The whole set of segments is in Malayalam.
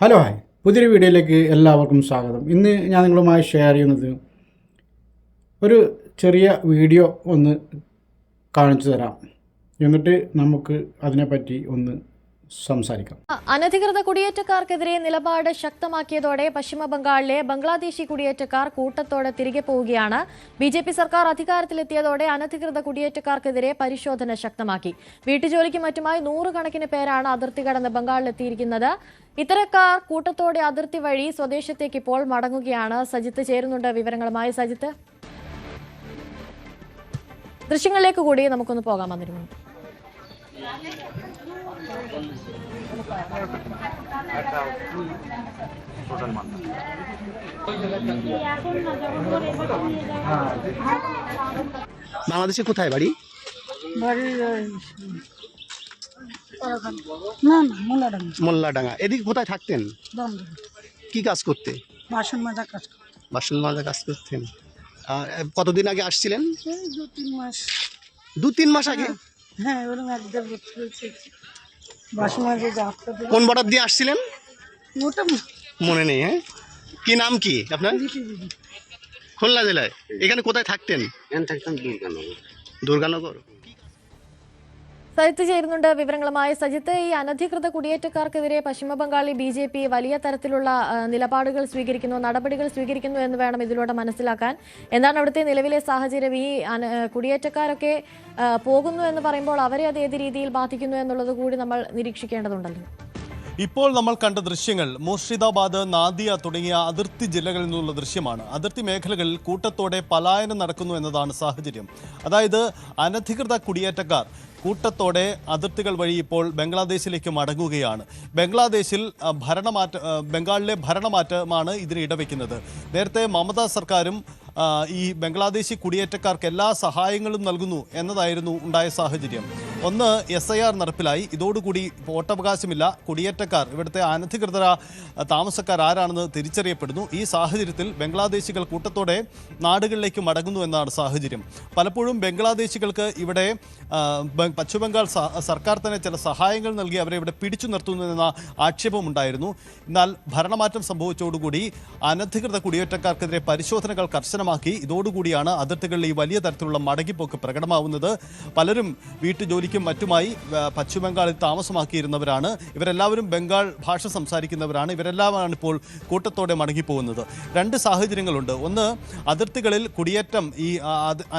ഹലോ ഹായ്, പുതിയൊരു വീഡിയോയിലേക്ക് എല്ലാവർക്കും സ്വാഗതം. ഇന്ന് ഞാൻ നിങ്ങളുമായി ഷെയർ ചെയ്യുന്നത് ഒരു ചെറിയ വീഡിയോ ഒന്ന് കാണിച്ചു തരാം. എന്നിട്ട് നമുക്ക് അതിനെപ്പറ്റി ഒന്ന് സംസാരിക്കാം. അനധികൃത കുടിയേറ്റക്കാർക്കെതിരെ നിലപാട് ശക്തമാക്കിയതോടെ പശ്ചിമ ബംഗാളിലെ ബംഗ്ലാദേശി കുടിയേറ്റക്കാർ കൂട്ടത്തോടെ തിരികെ പോവുകയാണ്. ബിജെപി സർക്കാർ അധികാരത്തിലെത്തിയതോടെ അനധികൃത കുടിയേറ്റക്കാർക്കെതിരെ പരിശോധന ശക്തമാക്കി. വീട്ടുജോലിക്ക് മറ്റുമായി 100 കണക്കിന് പേരാണ് അതിർത്തി കടന്ന് ബംഗാളിലെത്തിയിരിക്കുന്നത്. ഇത്തരക്കാർ കൂട്ടത്തോടെ അതിർത്തി വഴി സ്വദേശത്തേക്ക് ഇപ്പോൾ മടങ്ങുകയാണ്. സജിത്ത് ചേരുന്നുണ്ട് വിവരങ്ങളുമായി. സജിത്ത്, ദൃശ്യങ്ങളിലേക്ക് കൂടി നമുക്കൊന്ന് പോകാൻ വന്നിരുന്നു. বাংলাদেশে কোথায় বাড়ি? মোল্লাডাঙ্গা। এদিকে কোথায় থাকতেন? কি কাজ করতে? বাসন মাজা কাজ করতেন। কতদিন আগে আসছিলেন? 2-3 মাস আগে। হ্যাঁ, কোন বর্ডার দিয়ে আসছিলেন মনে নেই? হ্যাঁ, কি নাম কি আপনার? খুলনা জেলায়। এখানে কোথায় থাকতেন? দুর্গানগর। സജിത്ത് ചേരുന്നുണ്ട് വിവരങ്ങളുമായി. സജിത്ത്, ഈ അനധികൃത കുടിയേറ്റക്കാർക്കെതിരെ പശ്ചിമബംഗാളിൽ BJP വലിയ തരത്തിലുള്ള നിലപാടുകൾ സ്വീകരിക്കുന്നു, നടപടികൾ സ്വീകരിക്കുന്നു എന്ന് വേണം ഇതിലൂടെ മനസ്സിലാക്കാൻ. എന്താണ് അവിടുത്തെ നിലവിലെ സാഹചര്യം? ഈ കുടിയേറ്റക്കാരൊക്കെ പോകുന്നു എന്ന് പറയുമ്പോൾ അവരെ അത് ഏത് രീതിയിൽ ബാധിക്കുന്നു എന്നുള്ളത് കൂടി നമ്മൾ നിരീക്ഷിക്കേണ്ടതുണ്ടല്ലോ. ഇപ്പോൾ നമ്മൾ കണ്ട ദൃശ്യങ്ങൾ മുർഷിദാബാദ്, നാദിയ തുടങ്ങിയ അതിർത്തി ജില്ലകളിൽ നിന്നുള്ള ദൃശ്യമാണ്. അതിർത്തി മേഖലകളിൽ കൂട്ടത്തോടെ പലായനം നടക്കുന്നു എന്നതാണ് സാഹചര്യം. അതായത് അനധികൃത കുടിയേറ്റക്കാർ കൂട്ടത്തോടെ അതിർത്തികൾ വഴി ഇപ്പോൾ ബംഗ്ലാദേശിലേക്ക് മടങ്ങുകയാണ്. ബംഗാളിലെ ഭരണമാറ്റമാണ് ഇതിന് ഇടവെക്കുന്നത്. നേരത്തെ മമതാ സർക്കാരും ഈ ബംഗ്ലാദേശി കുടിയേറ്റക്കാർക്ക് എല്ലാ സഹായങ്ങളും നൽകുന്നു എന്നതായിരുന്നു ഉണ്ടായ സാഹചര്യം. ഒന്ന്, SIR നടപ്പിലായി. ഇതോടുകൂടി വോട്ടവകാശമില്ല. കുടിയേറ്റക്കാർ, ഇവിടുത്തെ അനധികൃത താമസക്കാർ ആരാണെന്ന് തിരിച്ചറിയപ്പെടുന്നു. ഈ സാഹചര്യത്തിൽ ബംഗ്ലാദേശികൾ കൂട്ടത്തോടെ നാടുകളിലേക്ക് മടങ്ങുന്നു എന്നാണ് സാഹചര്യം. പലപ്പോഴും ബംഗ്ലാദേശികൾക്ക് ഇവിടെ പശ്ചിമബംഗാൾ സർക്കാർ തന്നെ ചില സഹായങ്ങൾ നൽകി അവരെ ഇവിടെ പിടിച്ചു നിർത്തുന്നു എന്ന ആക്ഷേപമുണ്ടായിരുന്നു. എന്നാൽ ഭരണമാറ്റം സംഭവിച്ചതോടുകൂടി അനധികൃത കുടിയേറ്റക്കാർക്കെതിരെ പരിശോധനകൾ കർശനമാക്കി. ഇതോടുകൂടിയാണ് അതിർത്തികളിൽ ഈ വലിയ തരത്തിലുള്ള മടങ്ങിപ്പോക്ക് പ്രകടമാവുന്നത്. പലരും വീട്ടുജോലിക്കും മറ്റുമായി പശ്ചിമബംഗാളിൽ താമസമാക്കിയിരുന്നവരാണ്. ഇവരെല്ലാവരും ബംഗാൾ ഭാഷ സംസാരിക്കുന്നവരാണ്. ഇവരെല്ലാമാണ് ഇപ്പോൾ കൂട്ടത്തോടെ മടങ്ങിപ്പോകുന്നത്. 2 സാഹചര്യങ്ങളുണ്ട്. ഒന്ന്, അതിർത്തികളിൽ കുടിയേറ്റം, ഈ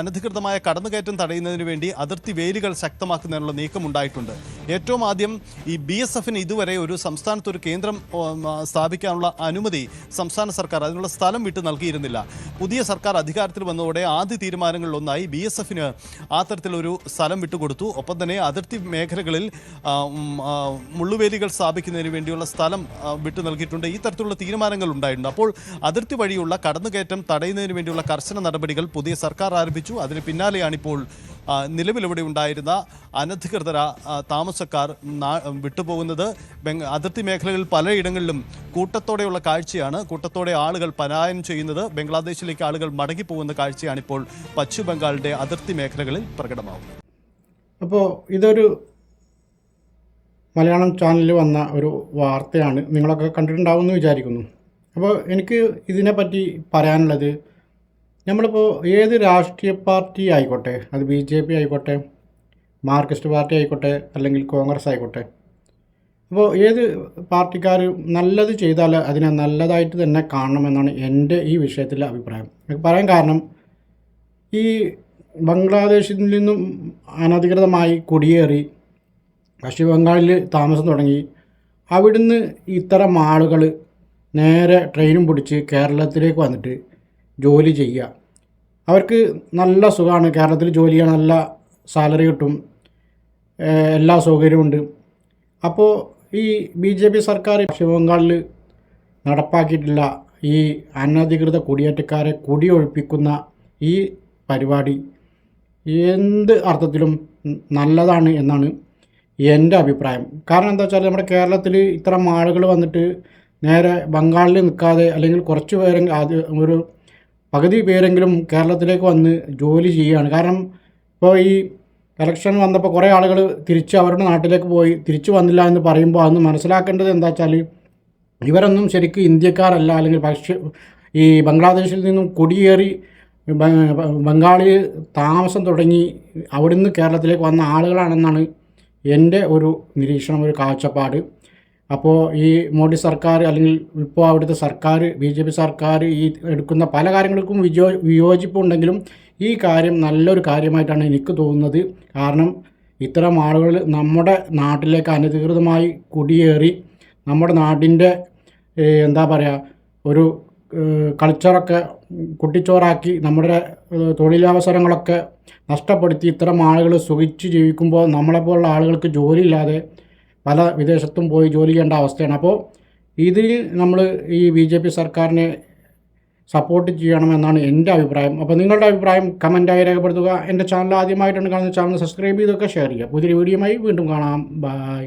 അനധികൃതമായ കടന്നുകയറ്റം തടയുന്നതിന് വേണ്ടി അതിർത്തി വേലികൾ ശക്തമാക്കുന്നതിനുള്ള നീക്കമുണ്ടായിട്ടുണ്ട്. ഏറ്റവും ആദ്യം ഈ BSFന് ഇതുവരെ ഒരു സംസ്ഥാനത്ത് ഒരു കേന്ദ്രം സ്ഥാപിക്കാനുള്ള അനുമതി സംസ്ഥാന സർക്കാർ, അതിനുള്ള സ്ഥലം വിട്ട് നൽകിയിരുന്നില്ല. പുതിയ സർക്കാർ അധികാരത്തിൽ വന്നതോടെ ആദ്യ തീരുമാനങ്ങളിലൊന്നായി BSFന് ആ തരത്തിലൊരു സ്ഥലം വിട്ടുകൊടുത്തു. ഒപ്പം തന്നെ അതിർത്തി മേഖലകളിൽ മുള്ളുവേലികൾ സ്ഥാപിക്കുന്നതിന് വേണ്ടിയുള്ള സ്ഥലം വിട്ടു നൽകിയിട്ടുണ്ട്. ഈ തരത്തിലുള്ള തീരുമാനങ്ങൾ ഉണ്ടായിട്ടുണ്ട്. അപ്പോൾ അതിർത്തി വഴിയുള്ള കടന്നുകയറ്റം തടയുന്നതിന് വേണ്ടിയുള്ള കർശന നടപടികൾ പുതിയ സർക്കാർ ആരംഭിച്ചു. അതിന് പിന്നാലെയാണിപ്പോൾ നിലവിലിവിടെ ഉണ്ടായിരുന്ന അനധികൃത താമസക്കാർ വിട്ടുപോകുന്നത്. അതിർത്തി മേഖലകളിൽ പലയിടങ്ങളിലും കൂട്ടത്തോടെയുള്ള കാഴ്ചയാണ്. കൂട്ടത്തോടെ ആളുകൾ പലായനം ചെയ്യുന്നത്, ബംഗ്ലാദേശിലേക്ക് ആളുകൾ മടങ്ങിപ്പോകുന്ന കാഴ്ചയാണ് ഇപ്പോൾ പശ്ചിമ ബംഗാളിൻ്റെ അതിർത്തി മേഖലകളിൽ പ്രകടമാകുന്നത്. അപ്പോൾ ഇതൊരു മലയാളം ചാനലിൽ വന്ന ഒരു വാർത്തയാണ്. നിങ്ങളൊക്കെ കണ്ടിട്ടുണ്ടാവുമെന്ന് വിചാരിക്കുന്നു. അപ്പോൾ എനിക്ക് ഇതിനെപ്പറ്റി പറയാനുള്ളത്, നമ്മളിപ്പോൾ ഏത് രാഷ്ട്രീയ പാർട്ടി ആയിക്കോട്ടെ, അത് BJP ആയിക്കോട്ടെ, മാർക്സിസ്റ്റ് പാർട്ടി ആയിക്കോട്ടെ, അല്ലെങ്കിൽ കോൺഗ്രസ് ആയിക്കോട്ടെ, അപ്പോൾ ഏത് പാർട്ടിക്കാർ നല്ലത് ചെയ്താൽ അതിനെ നല്ലതായിട്ട് തന്നെ കാണണമെന്നാണ് എൻ്റെ ഈ വിഷയത്തിലെ അഭിപ്രായം. പറയാൻ കാരണം, ഈ ബംഗ്ലാദേശിൽ നിന്നും അനധികൃതമായി കുടിയേറി പശ്ചിമ ബംഗാളിൽ താമസം തുടങ്ങി അവിടുന്ന് ഇത്തരം ആളുകൾ നേരെ ട്രെയിനും പിടിച്ച് കേരളത്തിലേക്ക് വന്നിട്ട് ജോലി ചെയ്യുക. അവർക്ക് നല്ല സുഖമാണ്. കേരളത്തിൽ ജോലി ചെയ്യാൻ നല്ല സാലറി കിട്ടും, എല്ലാ സൗകര്യമുണ്ട്. അപ്പോൾ ഈ BJP സർക്കാർ പശ്ചിമ ബംഗാളിൽ നടപ്പാക്കിയിട്ടുള്ള ഈ അനധികൃത കുടിയേറ്റക്കാരെ കുടിയൊഴിപ്പിക്കുന്ന ഈ പരിപാടി എന്ത് അർത്ഥത്തിലും നല്ലതാണ് എന്നാണ് എൻ്റെ അഭിപ്രായം. കാരണം എന്താ വെച്ചാൽ, നമ്മുടെ കേരളത്തിൽ ഇത്തരം ആളുകൾ വന്നിട്ട് നേരെ ബംഗാളിൽ നിൽക്കാതെ, അല്ലെങ്കിൽ കുറച്ച് പേരെങ്കിലും, ആദ്യം ഒരു പകുതി പേരെങ്കിലും കേരളത്തിലേക്ക് വന്ന് ജോലി ചെയ്യുകയാണ്. കാരണം ഇപ്പോൾ ഈ ഇലക്ഷൻ വന്നപ്പോൾ കുറേ ആളുകൾ തിരിച്ച് അവരുടെ നാട്ടിലേക്ക് പോയി, തിരിച്ചു വന്നില്ല എന്ന് പറയുമ്പോൾ അന്ന് മനസ്സിലാക്കേണ്ടത് എന്താ വെച്ചാൽ, ഇവരൊന്നും ശരിക്കും ഇന്ത്യക്കാരല്ല, അല്ലെങ്കിൽ ഈ ബംഗ്ലാദേശിൽ നിന്നും കുടിയേറി ബംഗാളിൽ താമസം തുടങ്ങി അവിടുന്ന് കേരളത്തിലേക്ക് വന്ന ആളുകളാണെന്നാണ് എൻ്റെ ഒരു നിരീക്ഷണം, ഒരു കാഴ്ചപ്പാട്. അപ്പോൾ ഈ മോഡി സർക്കാർ അല്ലെങ്കിൽ ഇപ്പോൾ അവിടുത്തെ സർക്കാർ, BJP സർക്കാർ ഈ എടുക്കുന്ന പല കാര്യങ്ങൾക്കും വിയോജിപ്പുണ്ടെങ്കിലും ഈ കാര്യം നല്ലൊരു കാര്യമായിട്ടാണ് എനിക്ക് തോന്നുന്നത്. കാരണം ഇത്തരം ആളുകൾ നമ്മുടെ നാട്ടിലേക്ക് അനധികൃതമായി കുടിയേറി നമ്മുടെ നാടിൻ്റെ എന്താ പറയുക ഒരു കൾച്ചറൊക്കെ കുട്ടിച്ചോറാക്കി നമ്മുടെ തൊഴിലവസരങ്ങളൊക്കെ നഷ്ടപ്പെടുത്തി ഇത്തരം ആളുകൾ സുഖിച്ച് ജീവിക്കുമ്പോൾ നമ്മളെപ്പോലുള്ള ആളുകൾക്ക് ജോലിയില്ലാതെ പല വിദേശത്തും പോയി ജോലി ചെയ്യേണ്ട അവസ്ഥയാണ്. അപ്പോൾ ഇതിൽ നമ്മൾ ഈ BJP സർക്കാരിനെ സപ്പോർട്ട് ചെയ്യണമെന്നാണ് എൻ്റെ അഭിപ്രായം. അപ്പോൾ നിങ്ങളുടെ അഭിപ്രായം കമൻറ്റായി രേഖപ്പെടുത്തുക. എൻ്റെ ചാനൽ ആദ്യമായിട്ടാണ് കാണുന്ന ചാനൽ സബ്സ്ക്രൈബ് ചെയ്തൊക്കെ ഷെയർ ചെയ്യുക. പുതിയൊരു വീഡിയോയുമായി വീണ്ടും കാണാം. ബൈ.